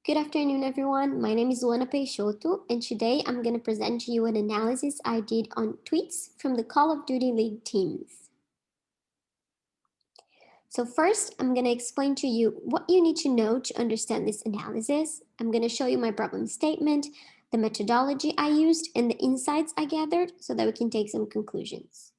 Good afternoon, everyone. My name is Luana Peixoto, and today I'm going to present to you an analysis I did on tweets from the Call of Duty League teams. So first, I'm going to explain to you what you need to know to understand this analysis. I'm going to show you my problem statement, the methodology I used, and the insights I gathered so that we can take some conclusions.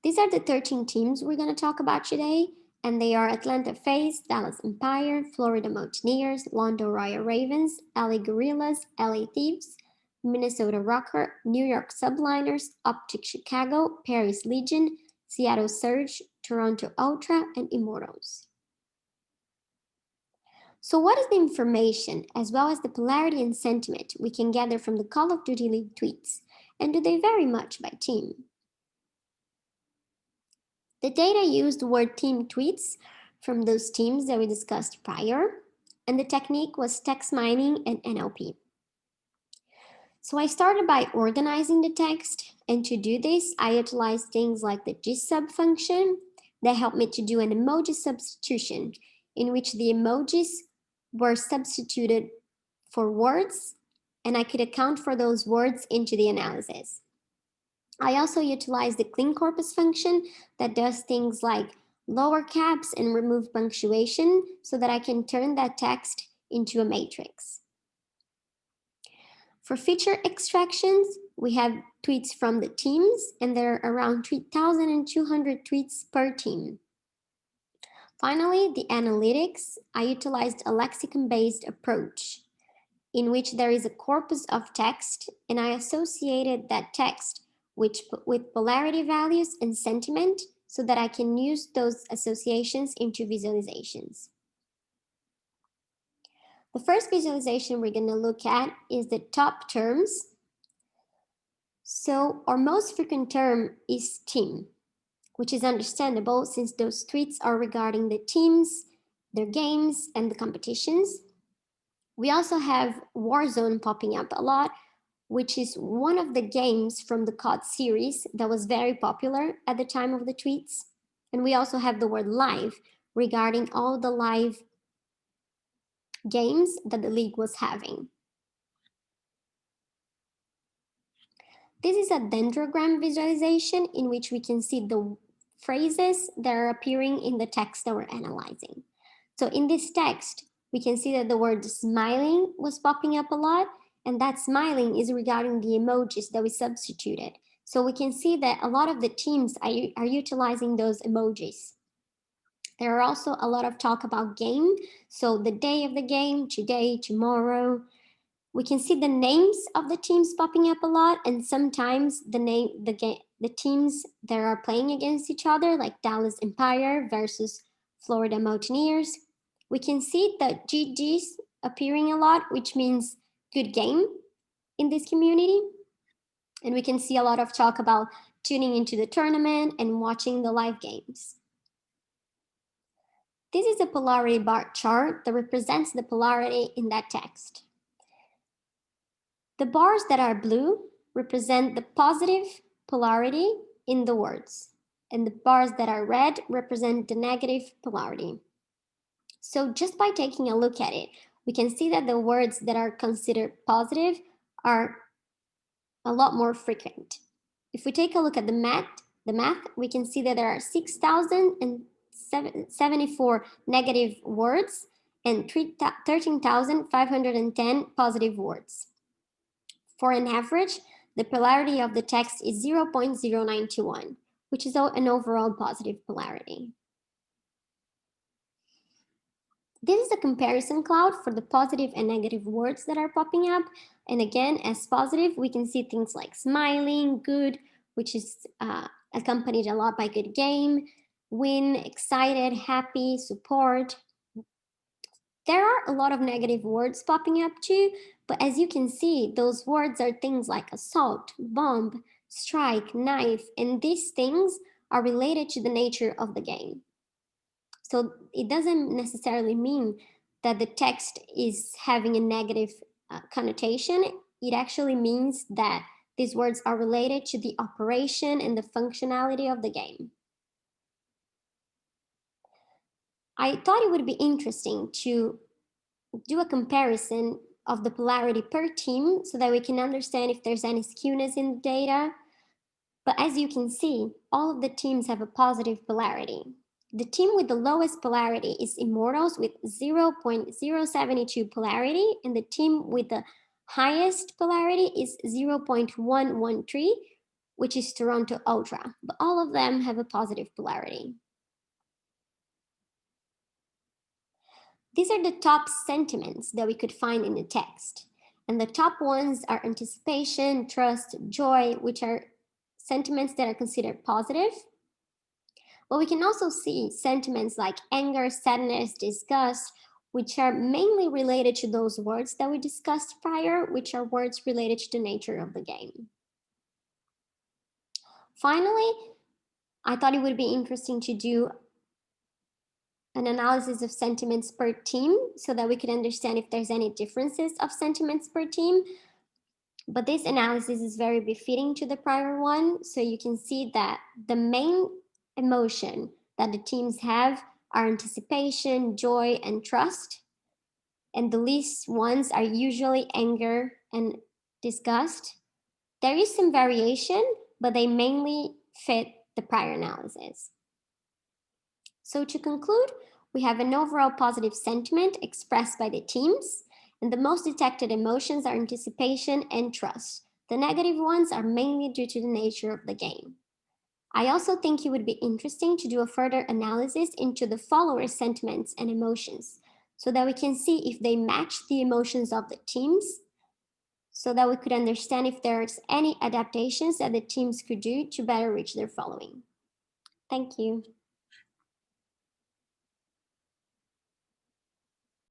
These are the 13 teams we're going to talk about today, and they are Atlanta FaZe, Dallas Empire, Florida Mountaineers, London Royal Ravens, LA Gorillas, LA Thieves, Minnesota Rocker, New York Subliners, Optic Chicago, Paris Legion, Seattle Surge, Toronto Ultra, and Immortals. So what is the information as well as the polarity and sentiment we can gather from the Call of Duty League tweets, and do they vary much by team? The data used were team tweets from those teams that we discussed prior, and the technique was text mining and NLP. So I started by organizing the text, and to do this, I utilized things like the gsub function that helped me to do an emoji substitution, in which the emojis were substituted for words, and I could account for those words into the analysis. I also utilize the clean corpus function that does things like lower caps and remove punctuation so that I can turn that text into a matrix. For feature extractions, we have tweets from the teams, and there are around 3,200 tweets per team. Finally, the analytics, I utilized a lexicon-based approach in which there is a corpus of text, and I associated that text with polarity values and sentiment so that I can use those associations into visualizations. The first visualization we're going to look at is the top terms. So our most frequent term is team, which is understandable since those tweets are regarding the teams, their games, and the competitions. We also have Warzone popping up a lot, which is one of the games from the COD series that was very popular at the time of the tweets. And we also have the word live regarding all the live games that the league was having. This is a dendrogram visualization in which we can see the phrases that are appearing in the text that we're analyzing. So in this text, we can see that the word smiling was popping up a lot, and that smiling is regarding the emojis that we substituted. So we can see that a lot of the teams are utilizing those emojis. There are also a lot of talk about game. So the day of the game, today, tomorrow. We can see the names of the teams popping up a lot, and sometimes the teams that are playing against each other, like Dallas Empire versus Florida Mountaineers. We can see the GGs appearing a lot, which means good game in this community. And we can see a lot of talk about tuning into the tournament and watching the live games. This is a polarity bar chart that represents the polarity in that text. The bars that are blue represent the positive polarity in the words, and the bars that are red represent the negative polarity. So just by taking a look at it, we can see that the words that are considered positive are a lot more frequent. If we take a look at the math, we can see that there are 6,074 negative words and 13,510 positive words. For an average, the polarity of the text is 0.0921, which is an overall positive polarity. This is a comparison cloud for the positive and negative words that are popping up. And again, as positive, we can see things like smiling, good, which is accompanied a lot by good game, win, excited, happy, support. There are a lot of negative words popping up too, but as you can see, those words are things like assault, bomb, strike, knife, and these things are related to the nature of the game. So it doesn't necessarily mean that the text is having a negative connotation. It actually means that these words are related to the operation and the functionality of the game. I thought it would be interesting to do a comparison of the polarity per team so that we can understand if there's any skewness in the data. But as you can see, all of the teams have a positive polarity. The team with the lowest polarity is Immortals with 0.072 polarity, and the team with the highest polarity is 0.113, which is Toronto Ultra. But all of them have a positive polarity. These are the top sentiments that we could find in the text. And the top ones are anticipation, trust, joy, which are sentiments that are considered positive. But we can also see sentiments like anger, sadness, disgust, which are mainly related to those words that we discussed prior, which are words related to the nature of the game. Finally, I thought it would be interesting to do an analysis of sentiments per team so that we could understand if there's any differences of sentiments per team. But this analysis is very befitting to the prior one. So you can see that the main emotion that the teams have are anticipation, joy, and trust. And the least ones are usually anger and disgust. There is some variation, but they mainly fit the prior analysis. So to conclude, we have an overall positive sentiment expressed by the teams, and the most detected emotions are anticipation and trust. The negative ones are mainly due to the nature of the game. I also think it would be interesting to do a further analysis into the followers' sentiments and emotions so that we can see if they match the emotions of the teams, so that we could understand if there's any adaptations that the teams could do to better reach their following. Thank you.